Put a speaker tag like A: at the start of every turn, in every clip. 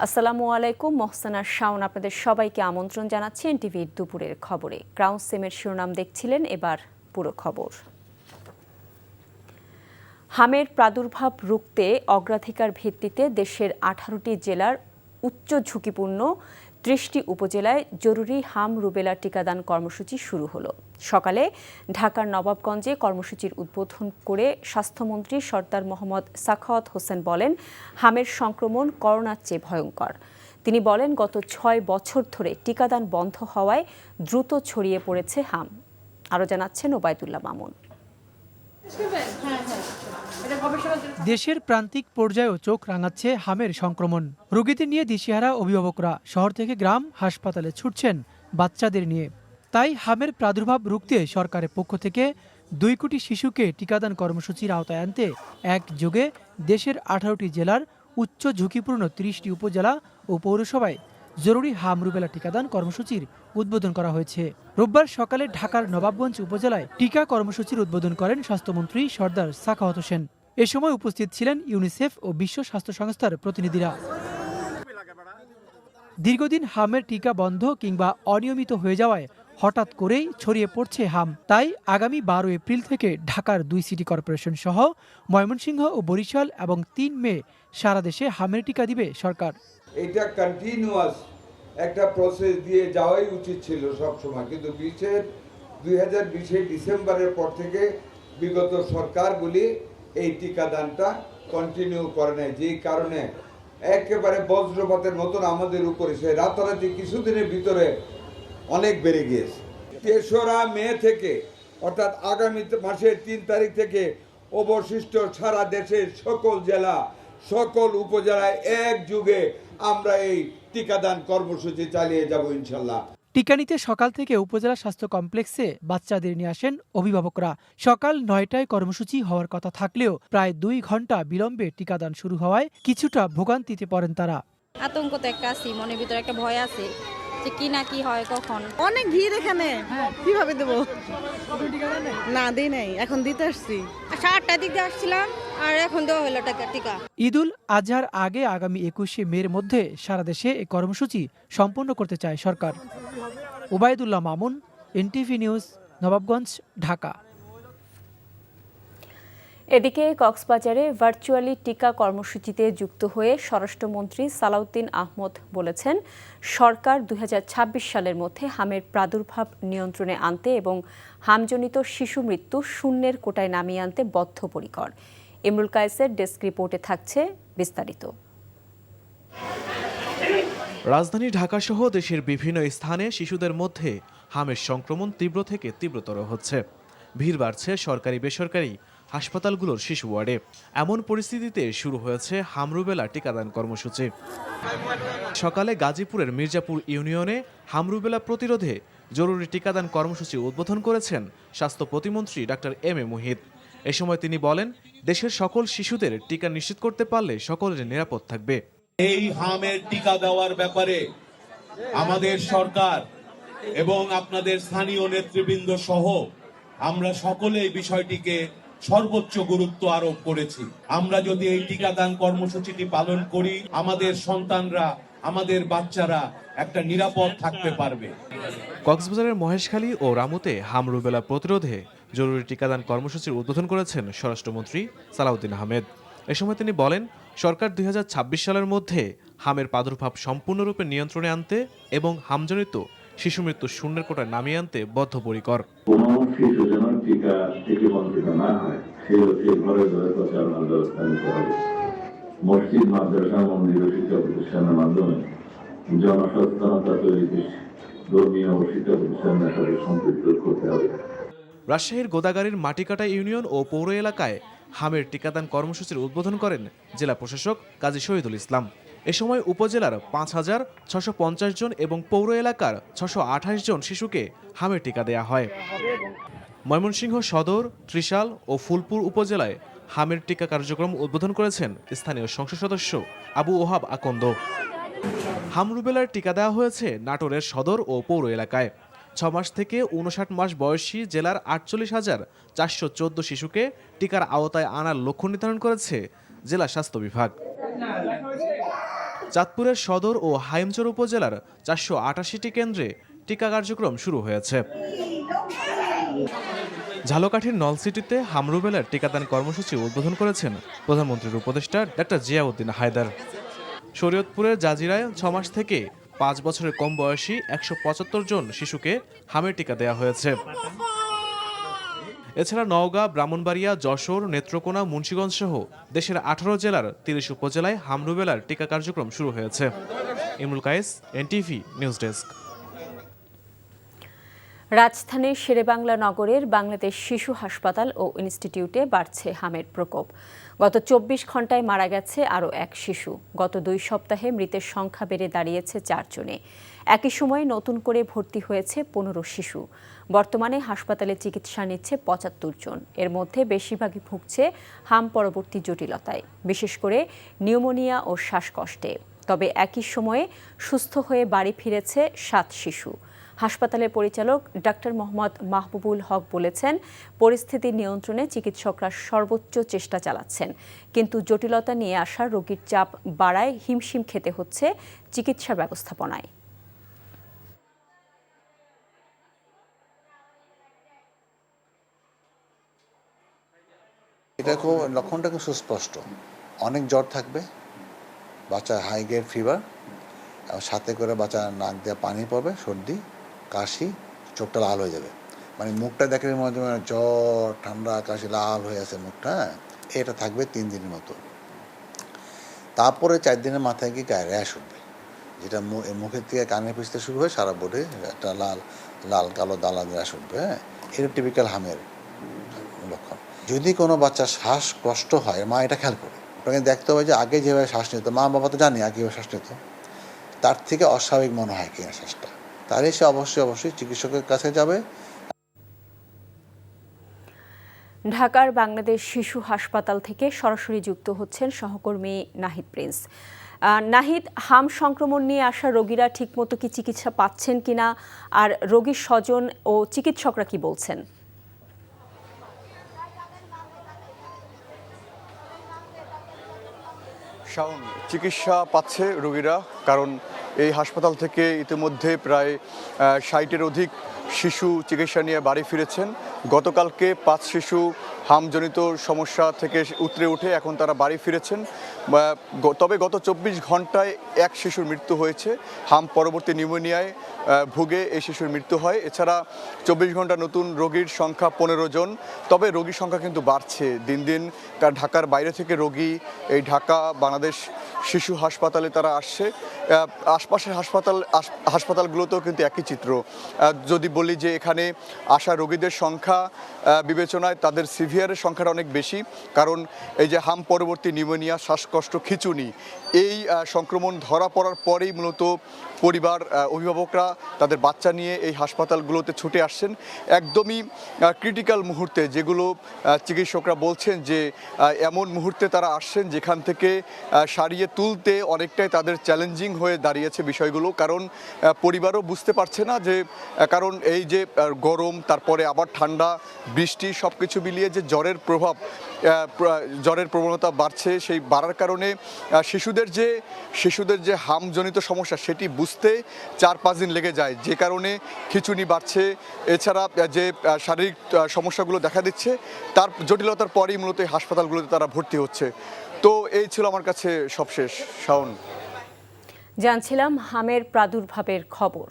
A: আসসালামু আলাইকুম, মহসানা শাওন আপনাদের সবাইকে আমন্ত্রণ জানাচ্ছি এনটিভির দুপুরের খবরে। ক্রাউন সিমের শিরোনাম দেখছিলেন, এবার পুরো খবর। হামের প্রাদুর্ভাব রুখতে অগ্রাধিকার ভিত্তিতে দেশের 18টি জেলার উচ্চ ঝুঁকিপূর্ণ 30টি উপজেলায় জরুরি হাম রুবেলা টিকাদান কর্মসূচি শুরু হলো। সকালে ঢাকার নবাবগঞ্জে কর্মসূচির উদ্বোধন করে স্বাস্থ্যমন্ত্রী সরদার মোহাম্মদ সাখাওয়াত হোসেন বলেন, হামের সংক্রমণ করোনার চেয়ে ভয়ঙ্কর। তিনি বলেন, গত 6 বছর ধরে টিকাদান বন্ধ হওয়ায় দ্রুত ছড়িয়ে পড়েছে হাম। আরও জানাচ্ছেন ওবায়দুল্লাহ মামুন।
B: দেশের প্রান্তিক পর্যায়েও চোখ রাঙাচ্ছে হামের সংক্রমণ। রোগীদের নিয়ে দিশেহারা অভিভাবকরা শহর থেকে গ্রাম হাসপাতালে ছুটছেন বাচ্চাদের নিয়ে। তাই হামের প্রাদুর্ভাব রুখতে সরকারের পক্ষ থেকে 2 কোটি শিশুকে টিকাদান কর্মসূচির আওতায় আনতে একযোগে দেশের 18টি জেলার উচ্চ ঝুঁকিপূর্ণ 30টি উপজেলা ও পৌরসভায় জরুরি হাম রুবেলা টিকাদান কর্মসূচির উদ্বোধন করা হয়েছে। রোববার সকালে ঢাকার নবাবগঞ্জ উপজেলায় টিকা কর্মসূচির উদ্বোধন করেন স্বাস্থ্যমন্ত্রী সরদার সাখাওয়াত হোসেন। এ সময় উপস্থিত ছিলেন ইউনিসেফ ও বিশ্ব স্বাস্থ্য সংস্থার প্রতিনিধিরা। দীর্ঘদিন হামের টিকা বন্ধ কিংবা অনিয়মিত হয়ে যাওয়ায় হঠাৎ করেই ছড়িয়ে পড়ছে হাম। তাই আগামী 12 এপ্রিল থেকে ঢাকার 2 সিটি কর্পোরেশন সহ ময়মনসিংহ ও বরিশাল এবং 3 মে সারা দেশে হামের টিকা দিবে সরকার।
C: এটা কন্টিনিউয়াস একটা প্রসেস দিয়ে যাওয়াই উচিত ছিল সব সময়, কিন্তু 2020 ডিসেম্বরের পর থেকে বিগত সরকারগুলি এই টিকাদানটা কন্টিনিউ করে নেয়, যেই কারণে একেবারে বজ্রপাতের মতন আমাদের উপরে সে রাতারাতি কিছুদিনের ভিতরে অনেক বেড়ে গিয়েছে। 3রা মে থেকে অর্থাৎ আগামী মাসের 3 তারিখ থেকে অবশিষ্ট সারা দেশের সকল জেলা সকল উপজেলায় একযোগে আমরা এই টিকাদান কর্মসূচি চালিয়ে যাব ইনশাল্লাহ।
B: টিকা নিতে সকাল থেকে উপজেলা স্বাস্থ্য কমপ্লেক্সে বাচ্চাদের নিয়ে আসেন অভিভাবকরা। সকাল 9টায় কর্মসূচি হওয়ার কথা থাকলেও প্রায় 2 ঘন্টা বিলম্বে টিকাদান শুরু হওয়ায় কিছুটা ভোগান্তিতে পড়েন তারা।
D: আতঙ্ক তো একটা আছে, মনের ভিতরে একটা ভয় আছে যে কি না কি হয় কখন।
E: অনেক ভিড় এখানে, কিভাবে দেবো? না দিই নাই, এখন দিতে আসছি।
D: 7টার দিক দিয়ে আসছিলাম আর এখন দেওয়া হলো টিকা।
B: ঈদুল আজহার আগে আগামী 21শে মের মধ্যে সারা দেশে এই কর্মসূচি সম্পন্ন করতে চায় সরকার। Obaidullah Mamun, NTV news, Nawabganj, Dhaka.
A: এদিকে কক্সবাজারে ভার্চুয়ালি টিকা কর্মসূচিতে যুক্ত হয়ে স্বরাষ্ট্রমন্ত্রী সালাউদ্দিন আহমদ বলেছেন, সরকার 2026 সালের মধ্যে হামের প্রাদুর্ভাব নিয়ন্ত্রণে আনতে এবং হামজনিত শিশু মৃত্যু শূন্যের কোটায় নামিয়ে আনতে বদ্ধপরিকর। ইমরুল কায়েসের ডেস্ক রিপোর্টে থাকছে বিস্তারিত।
F: রাজধানী ঢাকাসহ দেশের বিভিন্ন স্থানে শিশুদের মধ্যে হামের সংক্রমণ তীব্র থেকে তীব্রতর হচ্ছে। ভিড় বাড়ছে সরকারি বেসরকারি হাসপাতালগুলোর শিশু ওয়ার্ডে। এমন পরিস্থিতিতে শুরু হয়েছে হাম রুবেলা টিকাদান কর্মসূচি। সকালে গাজীপুরের মির্জাপুর ইউনিয়নে হাম রুবেলা প্রতিরোধে জরুরি টিকাদান কর্মসূচি উদ্বোধন করেছেন স্বাস্থ্য প্রতিমন্ত্রী ডাক্তার এম এ মুহিত। এ সময় তিনি বলেন, দেশের সকল শিশুদের টিকা নিশ্চিত করতে পারলে সকলের নিরাপদ থাকবে।
G: এই হামের টিকা দেওয়ার ব্যাপারে আমাদের সরকার এবং আপনাদের স্থানীয় নেতৃবৃন্দ সহ আমরা সকলে এই বিষয়টিকে সর্বোচ্চ গুরুত্ব আরোপ করেছি। আমরা যদি এই টিকাদান কর্মসূচিটি পালন করি, আমাদের সন্তানরা, আমাদের বাচ্চারা একটা নিরাপদ থাকতে পারবে।
F: কক্সবাজারের মহেশখালী ও রামুতে হাম রুবেলা প্রতিরোধে জরুরি টিকাদান কর্মসূচির উদ্বোধন করেছেন স্বরাষ্ট্রমন্ত্রী সালাউদ্দিন আহমেদ। এ সময় তিনি বলেন, সরকার 2026 সালের মধ্যে হামের প্রাদুর্ভাব সম্পূর্ণরূপে নিয়ন্ত্রণে আনতে এবং হামজনিত শিশু মৃত্যু শূন্যের কোটায় নামিয়ে আনতে বদ্ধপরিকর।
H: কোনো শিশু যেন টিকা থেকে বঞ্চিত না হয়, সেই লক্ষ্যে ঘরে ঘরে প্রচারণার ব্যবস্থা নিতে হবে। মসজিদ, মাদ্রাসা, মন্দির ও শিক্ষা প্রতিষ্ঠানের মাধ্যমে জনসচেতনতা তৈরিতে ধর্মীয় ও শিক্ষা প্রতিষ্ঠানের সাথে সম্পৃক্ত করতে হবে।
F: রাজশাহীর গোদাগাড়ীর মাটিকাটা ইউনিয়ন ও পৌর এলাকায় হামের টিকাদান কর্মসূচির উদ্বোধন করেন জেলা প্রশাসক কাজী শহীদুল ইসলাম। এ সময় উপজেলার 5,650 জন এবং পৌর এলাকার 628 জন শিশুকে হামের টিকা দেয়া হয়। ময়মনসিংহ সদর, ত্রিশাল ও ফুলপুর উপজেলায় হামের টিকা কার্যক্রম উদ্বোধন করেছেন স্থানীয় সংসদ সদস্য আবু ওহাব আকন্দ। হাম রুবেলার টিকা দেওয়া হয়েছে নাটোরের সদর ও পৌর এলাকায়। 6 মাস থেকে 59 মাস বয়সী জেলার 48,414 শিশুকে টিকার আওতায় আনার লক্ষ্য নির্ধারণ করেছে জেলা স্বাস্থ্য বিভাগ। চাঁদপুরের সদর ও হাইমচর উপজেলার 488টি কেন্দ্রে টিকা কার্যক্রম শুরু হয়েছে। ঝালকাঠির নলসিটিতে হাম রুবেলার টিকাদান কর্মসূচি উদ্বোধন করেছেন প্রধানমন্ত্রীর উপদেষ্টা ডাক্তার জিয়াউদ্দিন হায়দার। শরীয়তপুরের জাজিরায় 6 মাস থেকে 5 বছরের কম বয়সী 175 জন শিশুকে হামের টিকা দেওয়া হয়েছে। এছাড়া নওগাঁ, ব্রাহ্মণবাড়িয়া, যশোর, নেত্রকোনা, মুন্সিগঞ্জ সহ দেশের 18 জেলার 30 উপজেলায় হাম রুবেলার টিকা কার্যক্রম শুরু হয়েছে। Imrul Kayes, NTV news desk.
A: রাজধানীর শেরেবাংলা নগরের বাংলাদেশ শিশু হাসপাতাল ও ইনস্টিটিউটে বাড়ছে হামের প্রকোপ। গত 24 ঘন্টায় মারা গেছে আরও এক শিশু। গত 2 সপ্তাহে মৃতের সংখ্যা বেড়ে দাঁড়িয়েছে 4 জনে। একই সময়ে নতুন করে ভর্তি হয়েছে 15 শিশু। বর্তমানে হাসপাতালে চিকিৎসা নিচ্ছে 75 জন। এর মধ্যে বেশিরভাগই ভুগছে হাম পরবর্তী জটিলতায়, বিশেষ করে নিউমোনিয়া ও শ্বাসকষ্টে। তবে একই সময়ে সুস্থ হয়ে বাড়ি ফিরেছে 7 শিশু। হাসপাতালের পরিচালক ডাক্তার মোহাম্মদ মাহবুবুল হক বলেছেন, পরিস্থিতি নিয়ন্ত্রণে চিকিৎসকরা সর্বোচ্চ চেষ্টা চালাচ্ছেন, কিন্তু জটিলতা নিয়ে আসা রোগীর চাপ বাড়ায় হিমশিম খেতে হচ্ছে চিকিৎসা ব্যবস্থাপনায়।
I: এটা খুব লক্ষণটা খুব সুস্পষ্ট। অনেক জ্বর থাকবে, বাচ্চা হাই গ্রেড ফিভার, এবং সাথে করে বাচ্চা নাক দিয়ে পানি পড়বে, সর্দি, কাশি, চোখটা লাল হয়ে যাবে। মানে মুখটা দেখে মধ্যে জ্বর, ঠান্ডা, কাশি, লাল হয়ে আছে মুখটা। এটা থাকবে 3 দিনের মতো। তারপরে 4 দিনের মাথায় গিয়ে গায়ে র্যাশ উঠবে, যেটা মুখের থেকে কানের পিছতে শুরু হয়, সারা বডি একটা লাল লাল কালো দালান র্যাশ উঠবে। এটা টিপিক্যাল হামের লক্ষণ। যদি কোনো বাচ্চা শ্বাস কষ্ট হয়, মা এটা খেয়াল করে, আপনাকে দেখতে হবে যে আগে যেভাবে শ্বাস নিত, মা বাবা তো জানি আগে শ্বাস নিত, তার থেকে অস্বাভাবিক মনে হয় কিনা শ্বাসটা, তাহলে সে অবশ্যই চিকিৎসকের কাছে যাবে।
A: ঢাকার বাংলাদেশ শিশু হাসপাতাল থেকে সরাসরি যুক্ত হচ্ছেন সহকর্মী নাহিদ প্রিন্স। নাহিদ, হাম সংক্রমণ নিয়ে আসা রোগীরা ঠিকমতো কি চিকিৎসা পাচ্ছেন কিনা, আর রোগীর স্বজন ও চিকিৎসকরা কি বলছেন?
J: চিকিৎসা পাচ্ছে রোগীরা, কারণ এই হাসপাতাল থেকে ইতিমধ্যে প্রায় 60-এর অধিক শিশু চিকিৎসা নিয়ে বাড়ি ফিরেছেন। গতকালকে 5 শিশু হামজনিত সমস্যা থেকে উতরে উঠে এখন তারা বাড়ি ফিরেছেন। তবে গত 24 ঘন্টায় এক শিশুর মৃত্যু হয়েছে। হাম পরবর্তী নিউমোনিয়ায় ভুগে এই শিশুর মৃত্যু হয়। এছাড়া 24 ঘন্টা নতুন রোগীর সংখ্যা 15 জন। তবে রোগীর সংখ্যা কিন্তু বাড়ছে দিন দিন। ঢাকার বাইরে থেকে রোগী এই ঢাকা বাংলাদেশ শিশু হাসপাতালে তারা আসছে। আশপাশের হাসপাতালগুলোতেও কিন্তু একই চিত্র। যদি বলি যে এখানে আসা রোগীদের সংখ্যা বিবেচনায় তাদের সিভিয়ারের সংখ্যাটা অনেক বেশি, কারণ এই যে হাম পরবর্তী নিউমোনিয়া, শ্বাসকষ্ট, খিঁচুনি, এই সংক্রমণ ধরা পড়ার পরেই মূলত পরিবার, অভিভাবকরা তাদের বাচ্চা নিয়ে এই হাসপাতালগুলোতে ছুটে আসছেন একদমই ক্রিটিক্যাল মুহূর্তে, যেগুলো চিকিৎসকরা বলছেন যে এমন মুহূর্তে তারা আসছেন যেখান থেকে সারিয়ে তুলতে অনেকটাই তাদের চ্যালেঞ্জিং হয়ে দাঁড়িয়েছে বিষয়গুলো। কারণ পরিবারও বুঝতে পারছে না যে, কারণ এই যে গরম, তারপরে আবার ঠান্ডা, বৃষ্টি, সব কিছু মিলিয়ে যে জ্বরের প্রবণতা বাড়ছে, সেই বাড়ার কারণে শিশুদের যে হামজনিত সমস্যা সেটি বুঝতে 4-5 দিন লেগে যায়, যে কারণে খিঁচুনি বাড়ছে। এছাড়া যে শারীরিক সমস্যাগুলো দেখা দিচ্ছে, তার জটিলতার পরেই মূলত এই হাসপাতালগুলোতে তারা ভর্তি হচ্ছে। তো এই ছিল আমার কাছে সবশেষ। শাওন,
A: জানছিলাম হামের প্রাদুর্ভাবের খবর।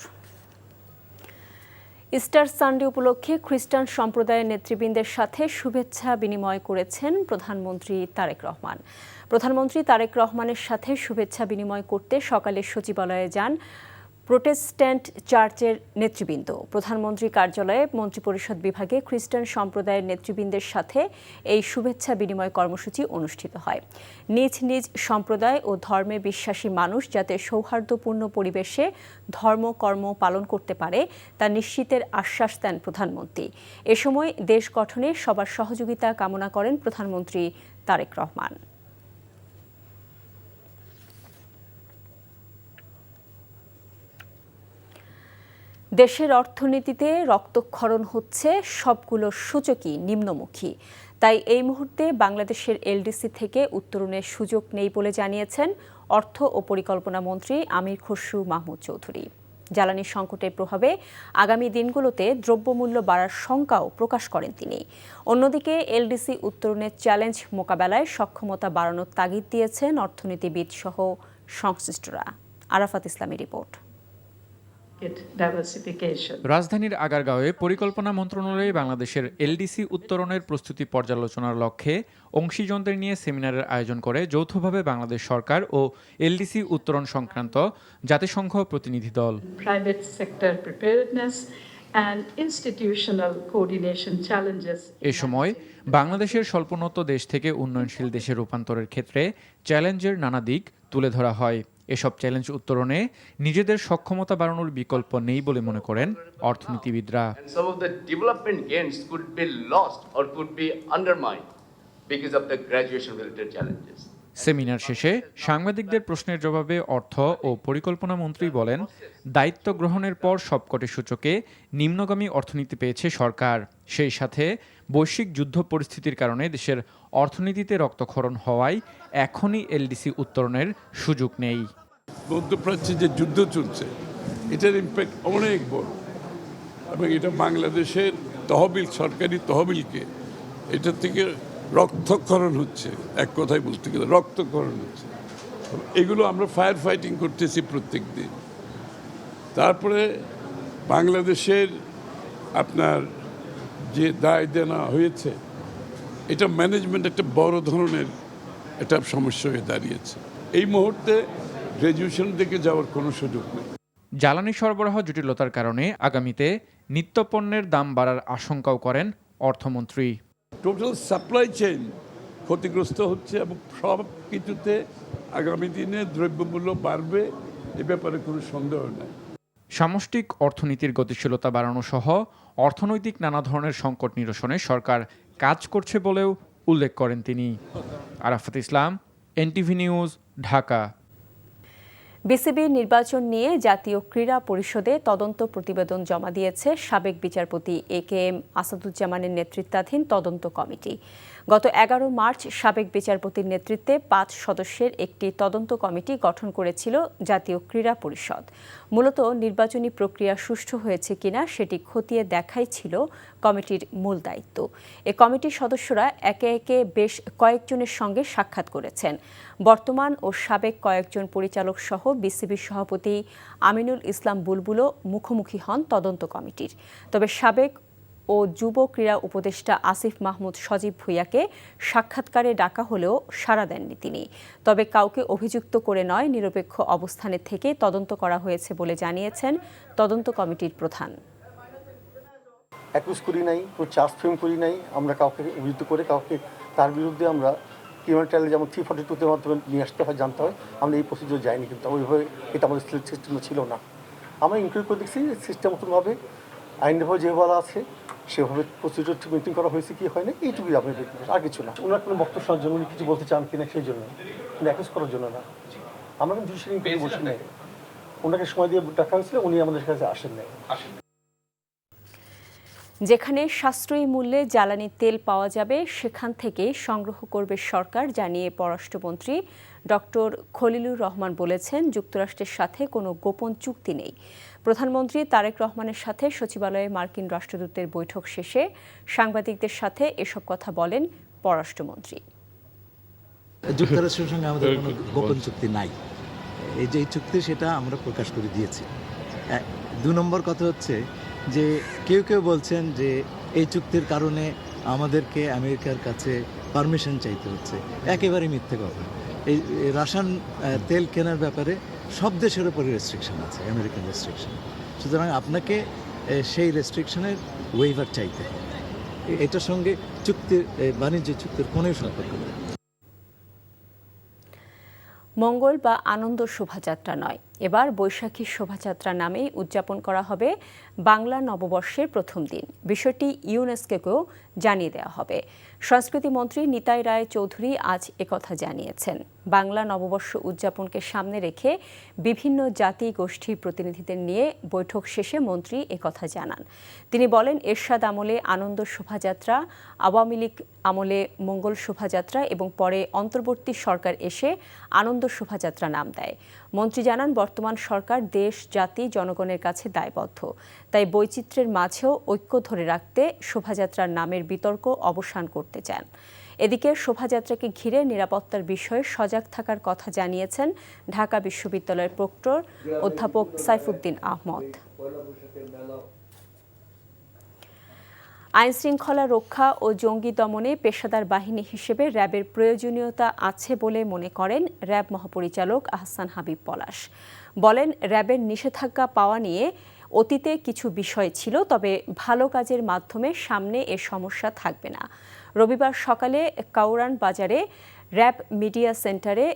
A: ইস্টার সানডে উপলক্ষে খ্রিস্টান সম্প্রদায়ের নেতৃবৃন্দের সাথে শুভেচ্ছা বিনিময় করেছেন প্রধানমন্ত্রী তারেক রহমান। প্রধানমন্ত্রী তারেক রহমানের সাথে শুভেচ্ছা বিনিময় করতে সকালে সচিবালয়ে যান প্রোটেস্ট্যান্ট চার্চের নেতৃবৃন্দ। প্রধানমন্ত্রী কার্যালয়ে মন্ত্রিপরিষদ বিভাগে খ্রিস্টান সম্প্রদায়ের নেতৃবৃন্দের সাথে এই শুভেচ্ছা বিনিময় কর্মসূচি অনুষ্ঠিত হয়। নিজ নিজ সম্প্রদায় ও ধর্মে বিশ্বাসী মানুষ যাতে সৌহার্দ্যপূর্ণ পরিবেশে ধর্মকর্ম পালন করতে পারে তা নিশ্চিতের আশ্বাস দেন প্রধানমন্ত্রী। এ সময় দেশ গঠনে সবার সহযোগিতা কামনা করেন প্রধানমন্ত্রী তারেক রহমান। দেশের অর্থনীতিতে রক্তক্ষরণ হচ্ছে, সবগুলো সূচকই নিম্নমুখী। তাই এই মুহূর্তে বাংলাদেশের এলডিসি থেকে উত্তরণের সুযোগ নেই বলে জানিয়েছেন অর্থ ও পরিকল্পনা মন্ত্রী আমির খসরু মাহমুদ চৌধুরী। জ্বালানি সংকটের প্রভাবে আগামী দিনগুলোতে দ্রব্যমূল্য বাড়ার শঙ্কাও প্রকাশ করেন তিনি। অন্যদিকে এলডিসি উত্তরণের চ্যালেঞ্জ মোকাবেলায় সক্ষমতা বাড়ানোর তাগিদ দিয়েছেন অর্থনীতিবিদ সহ সংশ্লিষ্টরা। আরাফাত ইসলামের রিপোর্ট।
K: রাজধানীর আগারগাঁওয়ে পরিকল্পনা মন্ত্রণালয়ে বাংলাদেশের এলডিসি উত্তরণের প্রস্তুতি পর্যালোচনার লক্ষ্যে অংশীজনদের নিয়ে সেমিনারের আয়োজন করে যৌথভাবে বাংলাদেশ সরকার ও এলডিসি উত্তরণ সংক্রান্ত জাতিসংঘ প্রতিনিধি দল।
L: Private sector preparedness and institutional coordination challenges.
K: এ সময় বাংলাদেশের স্বল্পোন্নত দেশ থেকে উন্নয়নশীল দেশে রূপান্তরের ক্ষেত্রে চ্যালেঞ্জের নানা দিক তুলে ধরা হয়। এসব চ্যালেঞ্জ উত্তরণে নিজেদের সক্ষমতা বাড়ানোর বিকল্প নেই বলে মনে করেন অর্থনীতিবিদরা। সেমিনার শেষে সাংবাদিকদের প্রশ্নের জবাবে অর্থ ও পরিকল্পনা মন্ত্রী বলেন, দায়িত্ব গ্রহণের পর সবকটি সূচকে নিম্নগামী অর্থনীতি পেয়েছে সরকার। সেই সাথে বৈশ্বিক যুদ্ধ পরিস্থিতির কারণে দেশের অর্থনীতিতে রক্তক্ষরণ হওয়ায় এখনই এলডিসি উত্তরণের সুযোগ নেই।
M: মধ্যপ্রাচ্যে যে যুদ্ধ চলছে এটার ইম্প্যাক্ট অনেক বড়, এবং এটা বাংলাদেশের তহবিল, সরকারি তহবিলকে এটা থেকে রক্তক্ষরণ হচ্ছে, এক কথায় বলতে গেলে রক্তক্ষরণ হচ্ছে। এগুলো আমরা ফায়ার ফাইটিং করতেছি প্রত্যেক দিন। তারপরে বাংলাদেশের আপনার যে দায় দেনা হয়েছে, এটা ম্যানেজমেন্ট একটা বড় ধরনের একটা সমস্যা হয়ে দাঁড়িয়েছে। এই মুহূর্তে গ্র্যাজুয়েশন থেকে যাওয়ার কোনো সুযোগ নেই।
K: জ্বালানি সরবরাহ জটিলতার কারণে আগামীতে নিত্যপণ্যের দাম বাড়ার আশঙ্কাও করেন অর্থমন্ত্রী।
M: টোটাল সাপ্লাই চেইন ক্ষতিগ্রস্ত হচ্ছে এবং সব কিছুতে আগামী দিনে দ্রব্যমূল্য বাড়বে, এ ব্যাপারে কোনো সন্দেহ নেই।
K: সামষ্টিক অর্থনীতির গতিশীলতা বাড়ানো সহ অর্থনৈতিক নানা ধরনের সংকট নিরসনে সরকার কাজ করছে বলেও উল্লেখ করেন তিনি। আরাফাত ইসলাম, এনটিভি নিউজ, ঢাকা।
A: বিসিবির নির্বাচন নিয়ে জাতীয় ক্রীড়া পরিষদে তদন্ত প্রতিবেদন জমা দিয়েছে সাবেক বিচারপতি একেএম আসাদুজ্জামানের নেতৃত্বাধীন তদন্ত কমিটি। গত 11 মার্চ সাবেক বিচারপতির নেতৃত্বে 5 সদস্যের একটি তদন্ত কমিটি গঠন করেছিল জাতীয় ক্রীড়া পরিষদ। মূলত নির্বাচনী প্রক্রিয়া সুষ্ঠু হয়েছে কিনা সেটি খতিয়ে দেখাই ছিল কমিটির মূল দায়িত্ব। এ কমিটির সদস্যরা একে একে বেশ কয়েকজনের সঙ্গে সাক্ষাৎ করেছেন। বর্তমান ও সাবেক কয়েকজন পরিচালক সহ বিসিবির সভাপতি আমিনুল ইসলাম বুলবুলও মুখোমুখি হন তদন্ত কমিটির। তবে সাবেক ও যুব ক্রীড়া উপদেষ্টা আসিফ মাহমুদ সজীব ভুঁইয়াকে সাক্ষাৎকারে ডাকা হলেও সাড়া দেননি তিনি। তবে কাউকে অভিযুক্ত করে নয়, নিরপেক্ষ অবস্থানে থেকে তদন্ত করা হয়েছে বলে জানিয়েছেন তদন্ত কমিটির প্রধান।
N: অ্যাকুজ করি নাই, কোনো চার্জ ফ্রেম করি নাই, আমরা কাউকে অভিযুক্ত করে কাউকে তার বিরুদ্ধে আমরা ক্রিমিনাল ট্রায়ালে যেমন 342-র মাধ্যমে নিয়ে আসতে হয়, জানতে হয়, আমরা এই প্রসিডিওর যাইনি। কিন্তু ওইভাবে এটা আমাদের সিস্টেমে ছিল না। আমরা ইনকোয়ারি করে দেখছি সিস্টেম মতনভাবে আইনভাবে যে বলা আছে সেভাবে প্রসিডিওর মেনটেন করা হয়েছে কি হয় না, এইটুকুই আপনি দেখবেন, আর কিছু না। ওনার কোনো বক্তব্য শোনার জন্য উনি কিছু বলতে চান কিনা সেই জন্য, কিন্তু অ্যাকুজ করার জন্য না। আমরা কিন্তু জুডিশিয়াল ইনকোয়ারি বসি নাই, ওনাকে সময় দিয়ে ডাকা হয়েছিল, উনি আমাদের কাছে আসেন নাই।
A: যেখানে সাশ্রয়ী মূল্যে জ্বালানি তেল পাওয়া যাবে সেখান থেকে সংগ্রহ করবে সরকার জানিয়ে পররাষ্ট্রমন্ত্রী ডক্টর খলিলুর রহমান বলেছেন, যুক্তরাষ্ট্রের সাথে কোনো গোপন চুক্তি নেই। প্রধানমন্ত্রী তারেক রহমানের সাথে সচিবালয়ে মার্কিন রাষ্ট্রদূতের বৈঠক শেষে সাংবাদিকদের সাথে এসব কথা বলেন পররাষ্ট্রমন্ত্রী।
O: যুক্তরাষ্ট্রের সঙ্গে আমাদের কোনো গোপন চুক্তি নাই, এই যে চুক্তি সেটা আমরা প্রকাশ করে দিয়েছি। 2 নম্বর কথা হচ্ছে যে কেউ কেউ বলছেন যে এই চুক্তির কারণে আমাদেরকে আমেরিকার কাছে পারমিশন চাইতে হচ্ছে, একেবারে মিথ্যে কথা। এই রাশিয়ান তেল কেনার ব্যাপারে সব দেশের উপরে রেস্ট্রিকশন আছে, আমেরিকান রেস্ট্রিকশন। সুতরাং আপনাকে সেই রেস্ট্রিকশনের ওয়েভার চাইতে হবে। এটার সঙ্গে চুক্তির, বাণিজ্য চুক্তির কোনো সম্পর্ক নেই।
A: মঙ্গল বা আনন্দ শোভাযাত্রা নয়, এবার বৈশাখী শোভাযাত্রা নামেই উদযাপন করা হবে বাংলা নববর্ষের প্রথম দিন। বিষয়টি ইউনেস্কোকেও জানিয়ে দেওয়া হবে। সংস্কৃতি মন্ত্রী নিতাই রায় চৌধুরী আজ একথা জানিয়েছেন। বাংলা নববর্ষ উদযাপনকে সামনে রেখে বিভিন্ন জাতি গোষ্ঠীর প্রতিনিধিদের নিয়ে বৈঠক শেষে মন্ত্রী একথা জানান। তিনি বলেন, এরশাদ আমলে আনন্দ শোভাযাত্রা, আওয়ামী লীগ আমলে মঙ্গল শোভাযাত্রা এবং পরে অন্তর্বর্তী সরকার এসে আনন্দ শোভাযাত্রা নাম দেয়। মন্ত্রী জানান, বর্তমান সরকার দেশ, জাতি, জনগণের কাছে দায়বদ্ধ। তাই বৈচিত্র্যের মাঝেও ঐক্য ধরে রাখতে শোভাযাত্রার নামের বিতর্ক অবসান করতে চান। এদিকে শোভাযাত্রাকে ঘিরে নিরাপত্তার বিষয়ে সজাগ থাকার কথা জানিয়েছেন ঢাকা বিশ্ববিদ্যালয়ের প্রক্টর অধ্যাপক সাইফুদ্দিন আহমদ। আইনশৃঙ্খলা রক্ষা ও জঙ্গি দমনে পেশাদার বাহিনী হিসেবে র্যাবের প্রয়োজনীয়তা আছে বলে মনে করেন র্যাব মহাপরিচালক আহসান হাবিব পলাশ। বলেন, র্যাবের নিষেধাজ্ঞা পাওয়া নিয়ে অতীতে কিছু বিষয় ছিল, তবে ভালো কাজের মাধ্যমে সামনে এ সমস্যা থাকবে না। রবিবার সকালে কাউরান বাজারে র্যাব মিডিয়া সেন্টারে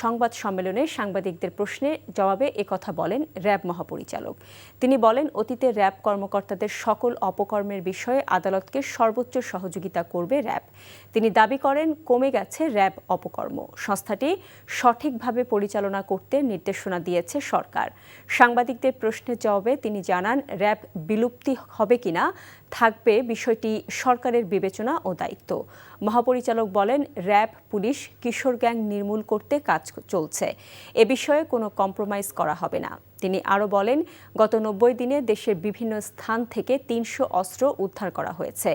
A: সংবাদ সম্মেলনে সাংবাদিকদের প্রশ্নের জবাবে একথা বলেন র্যাব মহাপরিচালক। তিনি বলেন, অতীতে র্যাব কর্মকর্তাদের সকল অপকর্মের বিষয়ে আদালতকে সর্বোচ্চ সহযোগিতা করবে র্যাব। তিনি দাবি করেন, কমে গেছে র্যাব অপকর্ম। সংস্থাটি সঠিকভাবে পরিচালনা করতে নির্দেশনা দিয়েছে সরকার। সাংবাদিকদের প্রশ্নের জবাবে তিনি জানান, র্যাব বিলুপ্তি হবে কিনা থাকবে বিষয়টি সরকারের বিবেচনা ও দায়িত্ব। মহাপরিচালক বলেন, র্যাব, পুলিশ, কিশোর গ্যাং নির্মূল করতে কাজ চলছে। এ বিষয়ে কোনো কম্প্রোমাইজ করা হবে না। তিনি আরও বলেন, গত 90 দিনে দেশের বিভিন্ন স্থান থেকে 300 অস্ত্র উদ্ধার করা হয়েছে।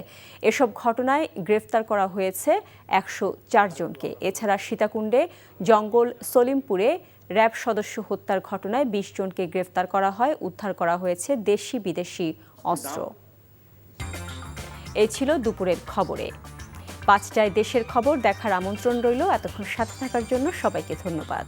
A: এসব ঘটনায় গ্রেফতার করা হয়েছে 104 জনকে। এছাড়া সীতাকুণ্ডে, জঙ্গল, সলিমপুরে র্যাব সদস্য হত্যার ঘটনায় 20 জনকে গ্রেফতার করা হয়। উদ্ধার করা হয়েছে দেশি বিদেশি অস্ত্র। এই ছিল দুপুরের খবরে। 5টায় দেশের খবর দেখার আমন্ত্রণ রইল। এতক্ষণ সাথে থাকার জন্য সবাইকে ধন্যবাদ।